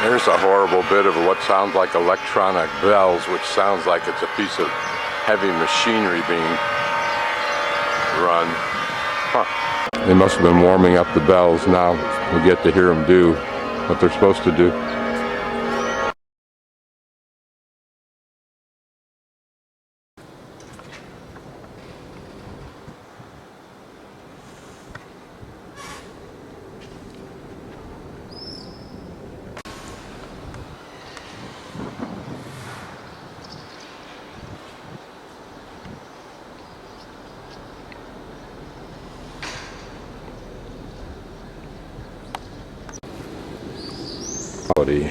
Here's a horrible bit of what sounds like electronic bells, which sounds like it's a piece of heavy machinery being run. Huh. They must have been warming up the bells. Now we get to hear them do what they're supposed to do.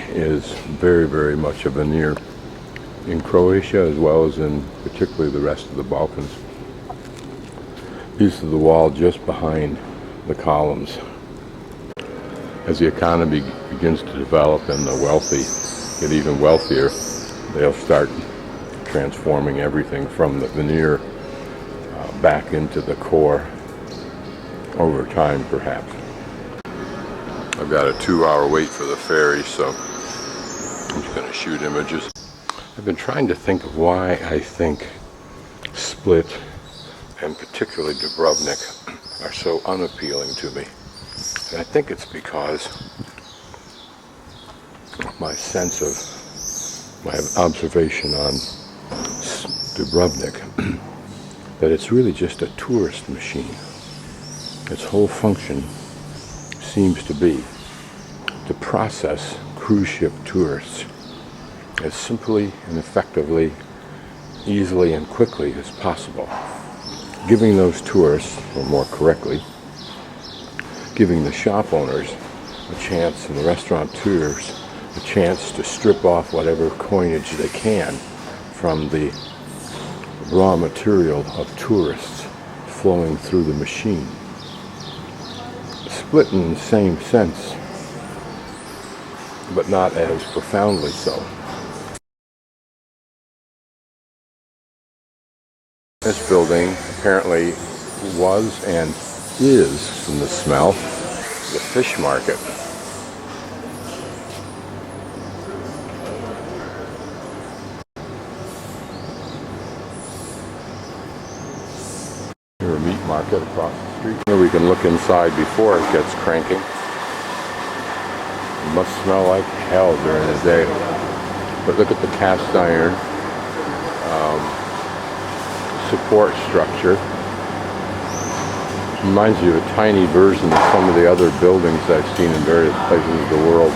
Is very, very much a veneer in Croatia as well as in particularly the rest of the Balkans. These are the wall just behind the columns. As the economy begins to develop and the wealthy get even wealthier, they'll start transforming everything from the veneer back into the core over time, perhaps. I've got a 2-hour wait for the ferry, so I'm just going to shoot images. I've been trying to think of why I think Split and particularly Dubrovnik are so unappealing to me. And I think it's because of my sense of my observation on Dubrovnik that it's really just a tourist machine. Its whole function seems to be to process cruise ship tourists as simply and effectively, easily and quickly as possible, giving those tourists, or more correctly, giving the shop owners a chance and the restaurateurs a chance to strip off whatever coinage they can from the raw material of tourists flowing through the machine. Split in the same sense, but not as profoundly so. This building apparently was and is, from the smell, the fish market. Here, a meat market across the street. Here we can look inside before it gets cranking. It must smell like hell during the day. But look at the cast iron support structure. Reminds you of a tiny version of some of the other buildings I've seen in various places of the world.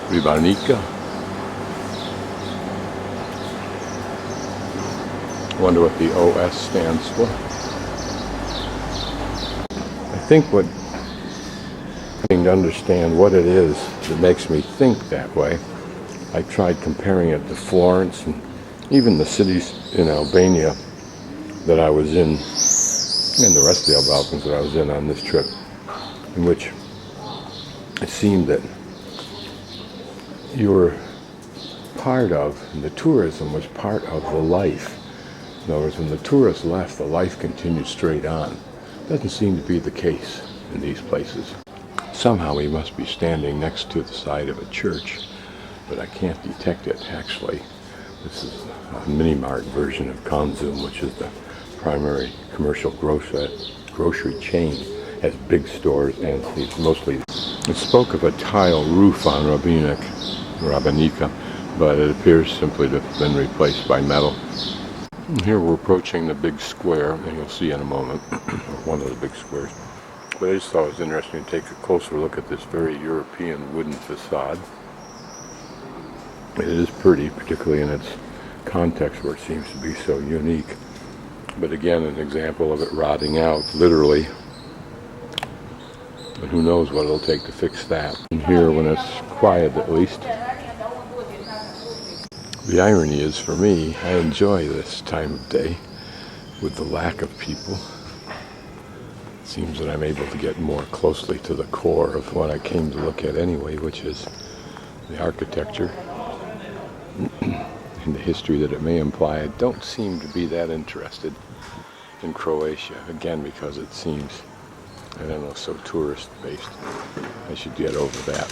Ribarnica. I wonder what the OS stands for. I think what to understand what it is that makes me think that way. I tried comparing it to Florence and even the cities in Albania that I was in, and the rest of the Balkans that I was in on this trip, in which it seemed that you were part of, and the tourism was part of the life. In other words, when the tourists left, the life continued straight on. Doesn't seem to be the case in these places. Somehow we must be standing next to the side of a church, but I can't detect it actually. This is a mini-mart version of Konzum, which is the primary commercial grocery chain. It has big stores and it's mostly. It spoke of a tile roof on Ribarnica, but it appears simply to have been replaced by metal. And here we're approaching the big square, and you'll see in a moment, one of the big squares. But I just thought it was interesting to take a closer look at this very European wooden facade. It is pretty, particularly in its context where it seems to be so unique. But again, an example of it rotting out, literally. And who knows what it'll take to fix that. And here, when it's quiet at least. The irony is, for me, I enjoy this time of day with the lack of people. Seems that I'm able to get more closely to the core of what I came to look at anyway, which is the architecture, and the history that it may imply, I don't seem to be that interested in Croatia. Again, because it seems, I don't know, so tourist-based. I should get over that.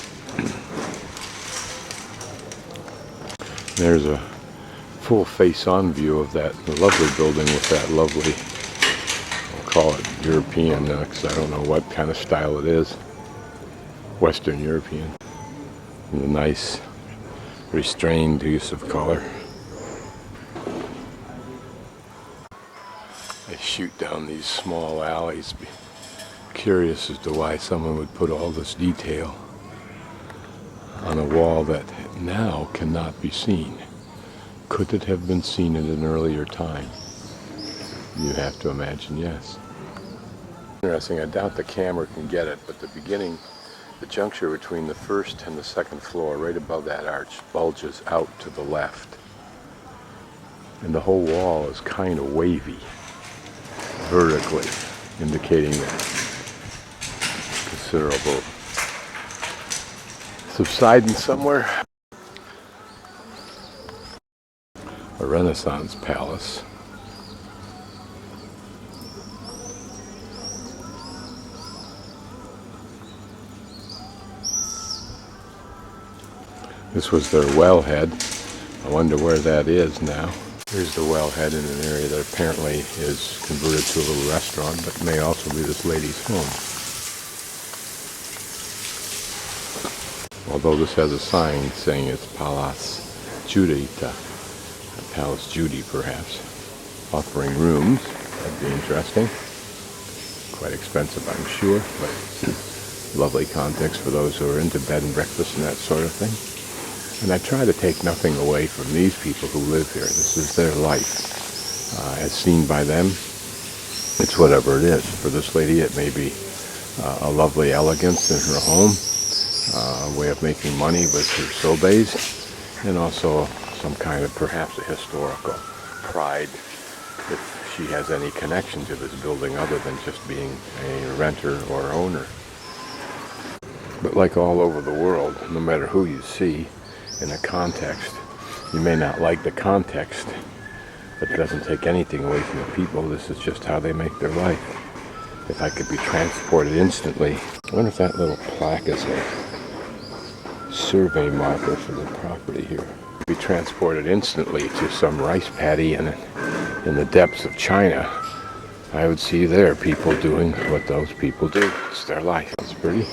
There's a full face-on view of that lovely building with that lovely, I'll call it European, because I don't know what kind of style it is. Western European. And the nice restrained use of color. They shoot down these small alleys. Curious as to why someone would put all this detail on a wall that now cannot be seen. Could it have been seen at an earlier time? You have to imagine yes. Interesting, I doubt the camera can get it, but the beginning, the juncture between the first and the second floor, right above that arch, bulges out to the left. And the whole wall is kind of wavy, vertically, indicating that considerable subsidence somewhere. A Renaissance palace. This was their wellhead. I wonder where that is now. Here's the wellhead in an area that apparently is converted to a little restaurant, but may also be this lady's home. Although this has a sign saying it's Palace Judita, Palace Judy perhaps, offering rooms. That'd be interesting. Quite expensive, I'm sure, but lovely context for those who are into bed and breakfast and that sort of thing. And I try to take nothing away from these people who live here. This is their life. As seen by them, it's whatever it is. For this lady, it may be a lovely elegance in her home, a way of making money with her sobes, and also some kind of perhaps a historical pride if she has any connection to this building other than just being a renter or owner. But like all over the world, no matter who you see in a context, you may not like the context, but it doesn't take anything away from the people. This is just how they make their life. If I could be transported instantly, I wonder if that little plaque is a survey marker for the property here. Be transported instantly to some rice paddy in the depths of China. I would see there people doing what those people do. It's their life. It's pretty.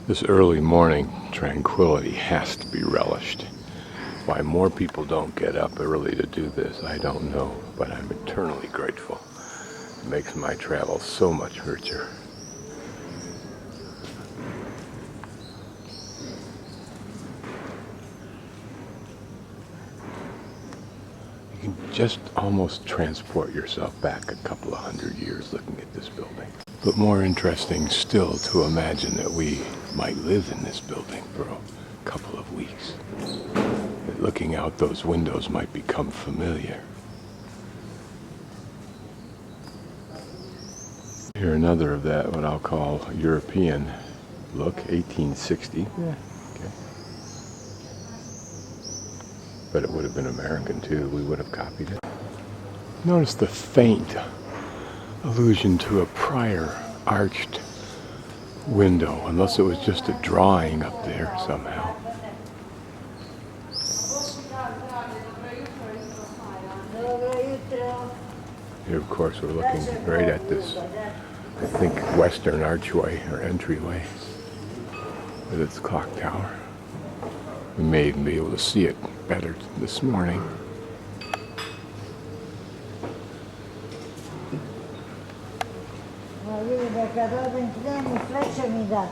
This early morning tranquility has to be relished. Why more people don't get up early to do this, I don't know, but I'm eternally grateful. It makes my travel so much richer. You can just almost transport yourself back a couple of 100 years looking at this building. But more interesting still to imagine that we might live in this building for a couple of weeks. That looking out those windows might become familiar. Here another of that, what I'll call European look, 1860. Yeah, okay. But it would have been American too. We would have copied it. Notice the faint allusion to a prior arched window, unless it was just a drawing up there somehow. Here, of course, we're looking right at this, I think, western archway or entryway with its clock tower. We may even be able to see it better this morning. Vidi perché dopo in treno freccia mi dà.